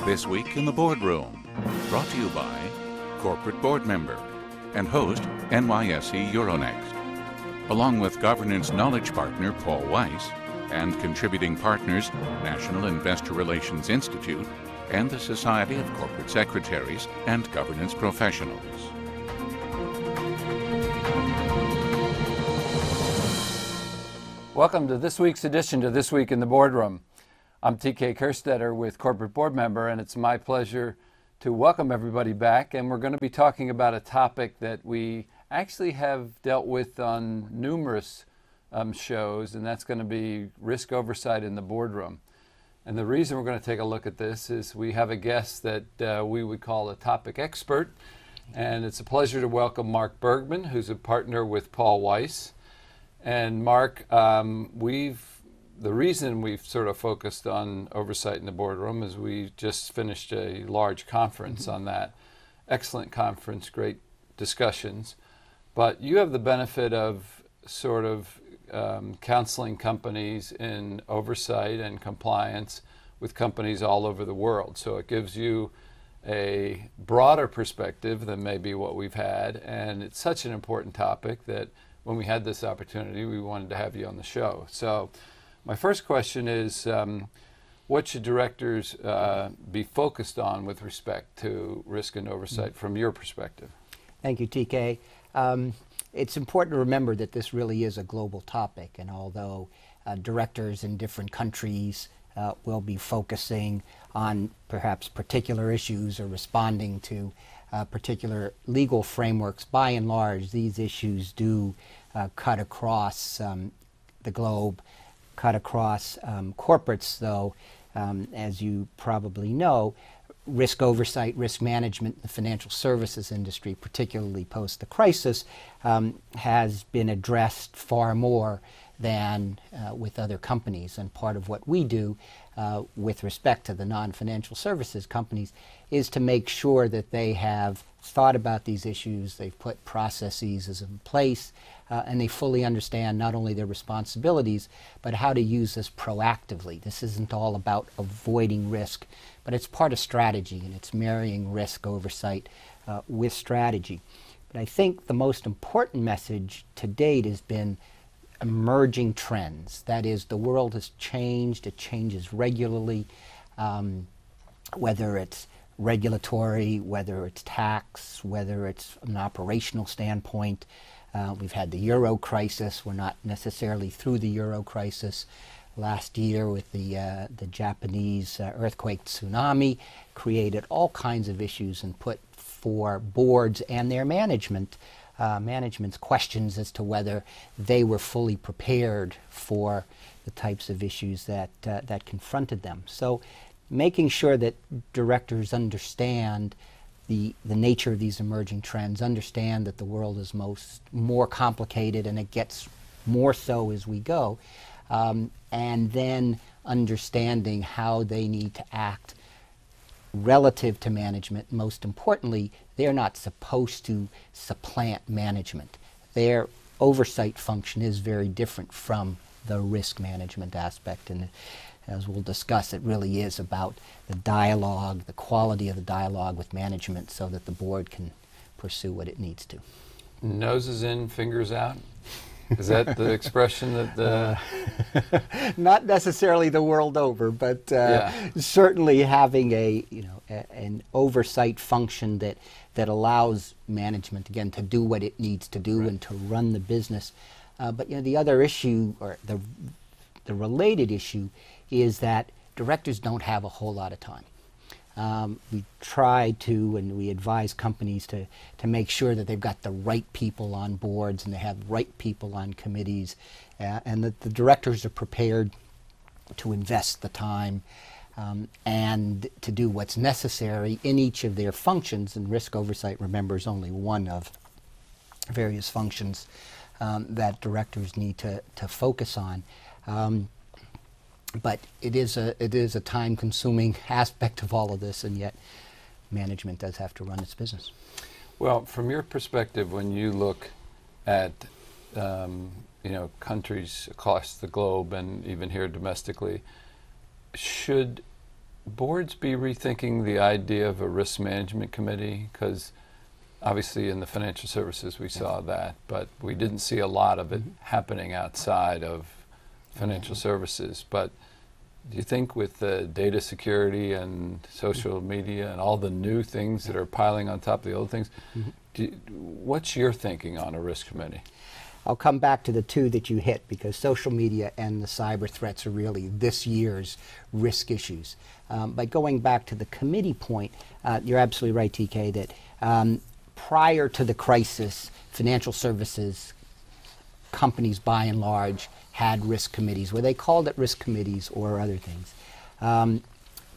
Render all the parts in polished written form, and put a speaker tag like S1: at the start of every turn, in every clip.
S1: This Week in the Boardroom, brought to you by corporate board member and host NYSE Euronext, along with governance knowledge partner Paul Weiss and contributing partners National Investor Relations Institute and the Society of Corporate Secretaries and Governance Professionals.
S2: Welcome to this week's edition to This Week in the Boardroom. I'm TK Kerstetter with Corporate Board Member, and it's my pleasure to welcome everybody back. And we're going to be talking about a topic that we actually have dealt with on numerous shows, and that's going to be risk oversight in the boardroom. And the reason we're going to take a look at this is we have a guest that we would call a topic expert, and it's a pleasure to welcome Mark Bergman, who's a partner with Paul Weiss. And Mark, the reason we've sort of focused on oversight in the boardroom is we just finished a large conference on that. Excellent conference, great discussions. But you have the benefit of sort of counseling companies in oversight and compliance with companies all over the world. So it gives you a broader perspective than maybe what we've had. And it's such an important topic that when we had this opportunity, we wanted to have you on the show. So my first question is, what should directors be focused on with respect to risk and oversight from your perspective?
S3: Thank you, TK. It's important to remember that this really is a global topic, and although directors in different countries will be focusing on perhaps particular issues or responding to particular legal frameworks, by and large, these issues do cut across the globe. Cut across corporates, though, as you probably know, risk oversight, risk management in the financial services industry, particularly post the crisis, has been addressed far more than with other companies. And part of what we do with respect to the non-financial services companies is to make sure that they have thought about these issues, they've put processes in place, and they fully understand not only their responsibilities, but how to use this proactively. This isn't all about avoiding risk, but it's part of strategy, and it's marrying risk oversight with strategy. But I think the most important message to date has been emerging trends. That is, the world has changed. It changes regularly, whether it's regulatory, whether it's tax, whether it's an operational standpoint. We've had the Euro crisis. We're not necessarily through the Euro crisis. Last year with the Japanese earthquake tsunami created all kinds of issues and put for boards and their management's questions as to whether they were fully prepared for the types of issues that confronted them. So making sure that directors understand the nature of these emerging trends, understand that the world is more complicated and it gets more so as we go, and then understanding how they need to act relative to management. Most importantly, they're not supposed to supplant management. Their oversight function is very different from the risk management aspect, and as we'll discuss, it really is about the dialogue, the quality of the dialogue with management so that the board can pursue what it needs to.
S2: Noses in, fingers out? Is that the expression that the...
S3: Not necessarily the world over, but certainly having an oversight function that allows management, again, to do what it needs to do and to run the business. But the other issue, or the related issue, is that directors don't have a whole lot of time. We try to, and we advise companies to make sure that they've got the right people on boards and they have right people on committees, and that the directors are prepared to invest the time and to do what's necessary in each of their functions. And risk oversight, remember, is only one of various functions that directors need to focus on. But it is a time-consuming aspect of all of this, and yet management does have to run its business.
S2: Well, from your perspective, when you look at countries across the globe and even here domestically, should boards be rethinking the idea of a risk management committee? Because obviously in the financial services we saw that, but we didn't see a lot of it happening outside of financial services. But do you think with the data security and social media and all the new things that are piling on top of the old things, what's your thinking on a risk committee?
S3: I'll come back to the two that you hit, because social media and the cyber threats are really this year's risk issues. But going back to the committee point, you're absolutely right, TK, that prior to the crisis, financial services companies by and large had risk committees, where they called it risk committees or other things.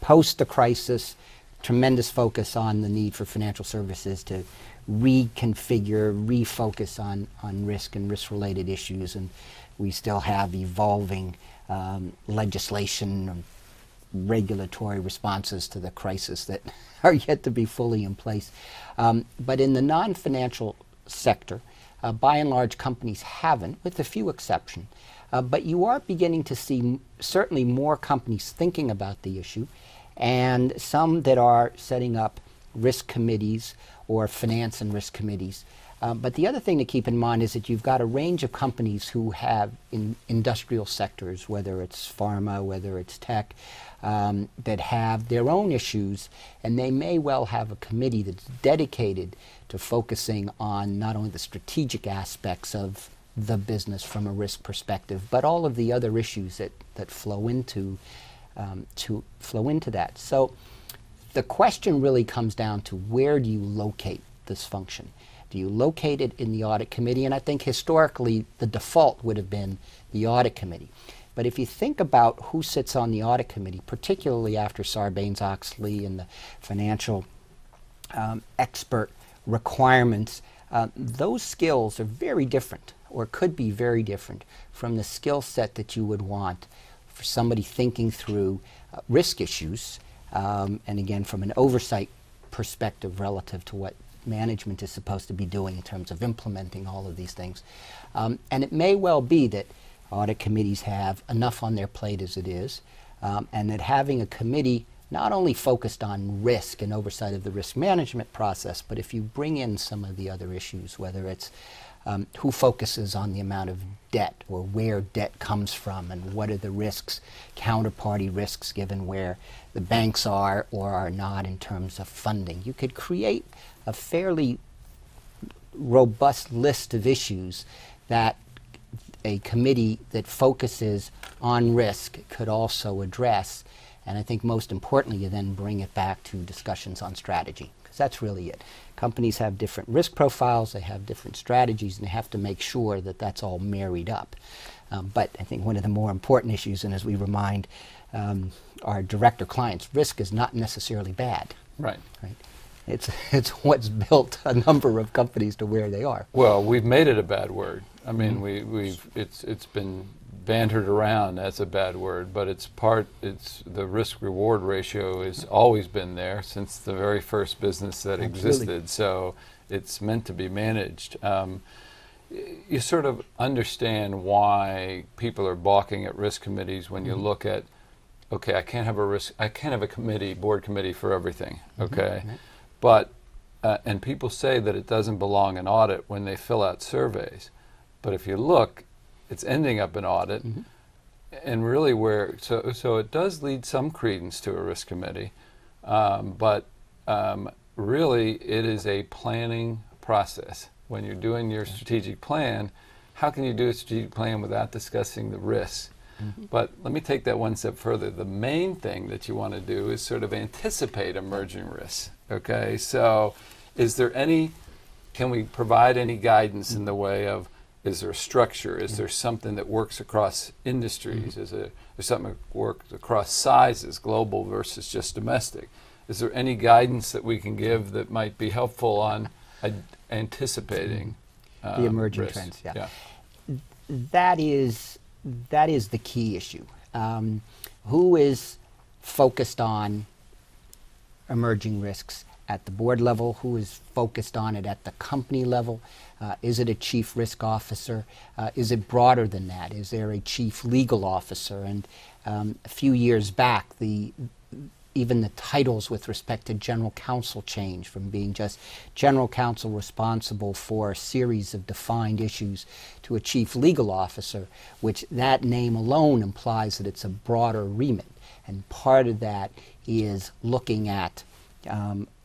S3: Post the crisis, tremendous focus on the need for financial services to reconfigure, refocus on risk and risk-related issues, and we still have evolving legislation and regulatory responses to the crisis that are yet to be fully in place. But in the non-financial sector, by and large, companies haven't, with a few exceptions. But you are beginning to see certainly more companies thinking about the issue, and some that are setting up risk committees or finance and risk committees. But the other thing to keep in mind is that you've got a range of companies who have in industrial sectors, whether it's pharma, whether it's tech, that have their own issues, and they may well have a committee that's dedicated to focusing on not only the strategic aspects of the business from a risk perspective, but all of the other issues that flow into that. So the question really comes down to, where do you locate this function? Do you locate it in the audit committee? And I think historically the default would have been the audit committee. But if you think about who sits on the audit committee, particularly after Sarbanes-Oxley and the financial expert requirements, those skills are very different, or could be very different, from the skill set that you would want for somebody thinking through risk issues, and again from an oversight perspective relative to what management is supposed to be doing in terms of implementing all of these things. And it may well be that audit committees have enough on their plate as it is, and that having a committee not only focused on risk and oversight of the risk management process, but if you bring in some of the other issues, whether it's who focuses on the amount of debt, or where debt comes from, and what are the risks, counterparty risks, given where the banks are or are not in terms of funding. You could create a fairly robust list of issues that a committee that focuses on risk could also address. And I think most importantly, you then bring it back to discussions on strategy, because that's really it. Companies have different risk profiles, they have different strategies, and they have to make sure that that's all married up. But I think one of the more important issues, and as we remind our director clients, risk is not necessarily bad.
S2: Right.
S3: It's what's built a number of companies to where they are.
S2: Well, we've made it a bad word. I mean, it's been bantered around as a bad word, but it's the risk-reward ratio has always been there since the very first business that existed. So it's meant to be managed. You sort of understand why people are balking at risk committees when you look at, okay, I can't have a board committee for everything, okay? But and people say that it doesn't belong in audit when they fill out surveys. But if you look, it's ending up in audit, and really so it does lead some credence to a risk committee, but really it is a planning process. When you're doing your strategic plan, how can you do a strategic plan without discussing the risks? But let me take that one step further. The main thing that you want to do is sort of anticipate emerging risks, okay? So can we provide any guidance in the way of, is there a structure? Is there something that works across industries? Is there something that works across sizes, global versus just domestic? Is there any guidance that we can give that might be helpful on anticipating
S3: the emerging
S2: risk?
S3: trends? Yeah. That is the key issue. Who is focused on emerging risks at the board level? Who is focused on it at the company level? Is it a chief risk officer? Is it broader than that? Is there a chief legal officer? And a few years back, the even the titles with respect to general counsel change from being just general counsel responsible for a series of defined issues to a chief legal officer, which that name alone implies that it's a broader remit. And part of that is looking at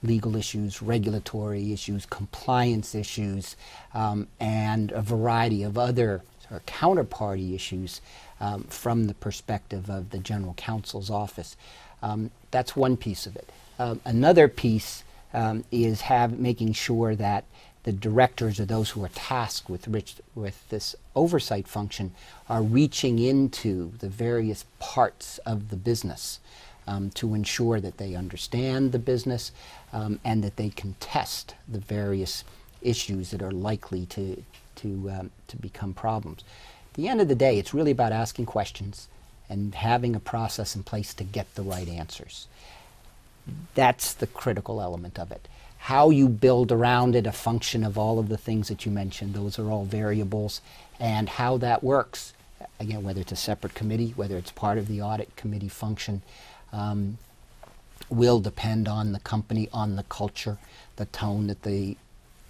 S3: legal issues, regulatory issues, compliance issues, and a variety of other sort of counterparty issues from the perspective of the general counsel's office. That's one piece of it. Another piece is making sure that the directors or those who are tasked with this oversight function are reaching into the various parts of the business to ensure that they understand the business and that they can test the various issues that are likely to become problems. At the end of the day, it's really about asking questions and having a process in place to get the right answers. That's the critical element of it. How you build around it, a function of all of the things that you mentioned, those are all variables, and how that works, again, whether it's a separate committee, whether it's part of the audit committee function, will depend on the company, on the culture, the tone that the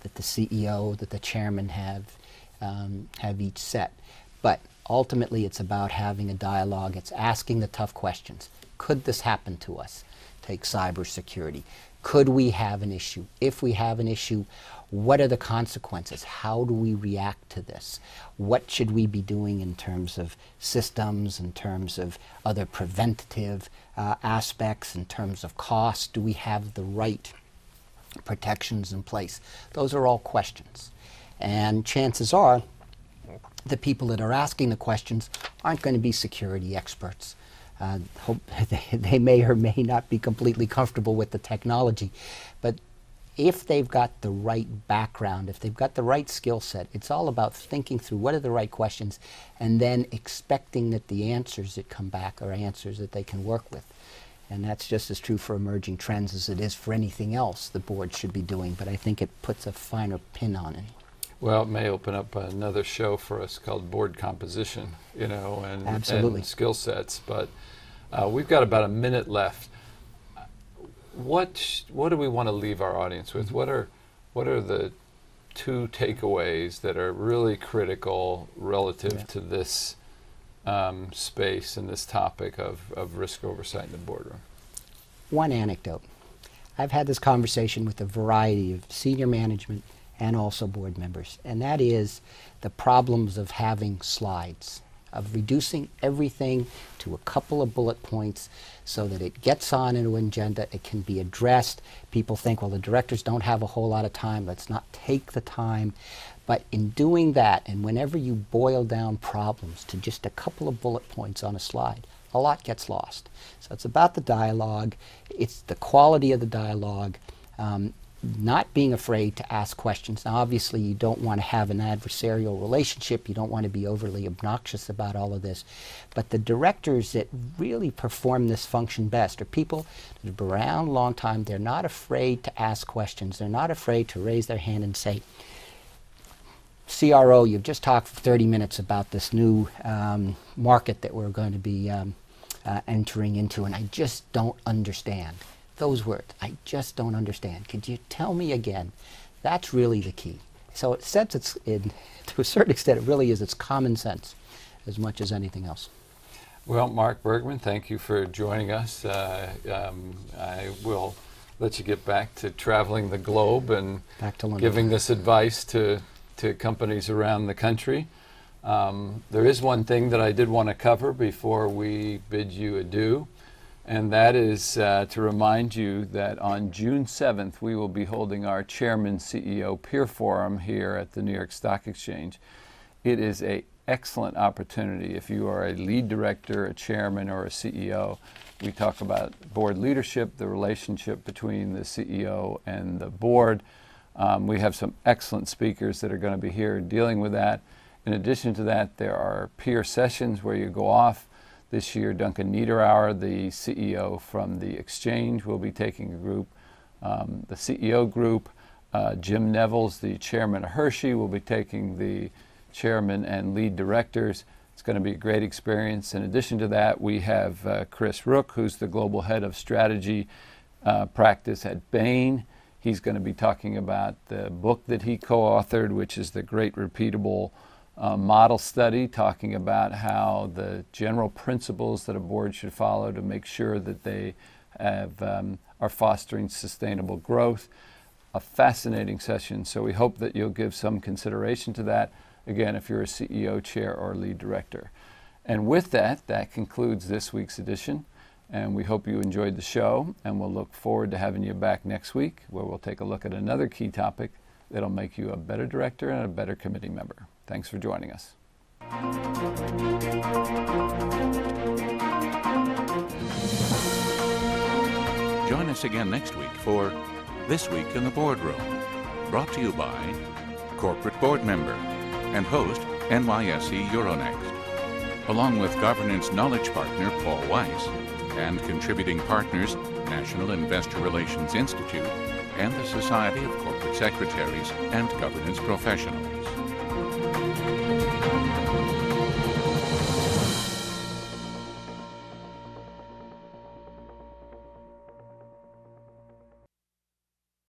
S3: CEO, that the chairman have each set. But ultimately, it's about having a dialogue. It's asking the tough questions. Could this happen to us? Take cybersecurity. Could we have an issue? If we have an issue, what are the consequences? How do we react to this? What should we be doing in terms of systems, in terms of other preventative aspects, in terms of cost? Do we have the right protections in place? Those are all questions. And chances are, the people that are asking the questions aren't going to be security experts. They may or may not be completely comfortable with the technology, but if they've got the right background, if they've got the right skill set, it's all about thinking through what are the right questions and then expecting that the answers that come back are answers that they can work with. And that's just as true for emerging trends as it is for anything else the board should be doing, but I think it puts a finer pin on it.
S2: Well, it may open up another show for us called board composition, and,
S3: Absolutely.
S2: and skill sets. But we've got about a minute left. What do we want to leave our audience with? What are the two takeaways that are really critical relative to this space and this topic of risk oversight in the boardroom?
S3: One anecdote. I've had this conversation with a variety of senior management and also board members, and that is the problems of having slides, of reducing everything to a couple of bullet points so that it gets on into an agenda, it can be addressed. People think, well, the directors don't have a whole lot of time, let's not take the time. But in doing that, and whenever you boil down problems to just a couple of bullet points on a slide, a lot gets lost. So it's about the dialogue, it's the quality of the dialogue, not being afraid to ask questions. Now, obviously, you don't want to have an adversarial relationship. You don't want to be overly obnoxious about all of this. But the directors that really perform this function best are people that have been around a long time. They're not afraid to ask questions. They're not afraid to raise their hand and say, CRO, you've just talked for 30 minutes about this new market that we're going to be entering into, and I just don't understand. Those words, I just don't understand. Could you tell me again? That's really the key. So it sets to a certain extent, it really is, it's common sense as much as anything else.
S2: Well, Mark Bergman, thank you for joining us. I will let you get back to traveling the globe and
S3: back to London,
S2: giving this advice to companies around the country. There is one thing that I did want to cover before we bid you adieu. And that is to remind you that on June 7th, we will be holding our Chairman CEO Peer Forum here at the New York Stock Exchange. It is an excellent opportunity if you are a lead director, a chairman, or a CEO. We talk about board leadership, the relationship between the CEO and the board. We have some excellent speakers that are going to be here dealing with that. In addition to that, there are peer sessions where you go off. This year, Duncan Niederauer, the CEO from the Exchange, will be taking a group. The CEO group, Jim Nevels, the chairman of Hershey, will be taking the chairman and lead directors. It's going to be a great experience. In addition to that, we have Chris Rook, who's the Global Head of Strategy Practice at Bain. He's going to be talking about the book that he co-authored, which is the Great Repeatable Model Study, talking about how the general principles that a board should follow to make sure that they have, are fostering sustainable growth. A fascinating session, so we hope that you'll give some consideration to that, again, if you're a CEO, chair, or lead director. And with that, that concludes this week's edition, and we hope you enjoyed the show, and we'll look forward to having you back next week, where we'll take a look at another key topic that'll make you a better director and a better committee member. Thanks for joining us.
S1: Join us again next week for This Week in the Boardroom, brought to you by Corporate Board Member and host NYSE Euronext, along with Governance Knowledge Partner Paul Weiss and contributing partners National Investor Relations Institute and the Society of Corporate Secretaries and Governance Professionals.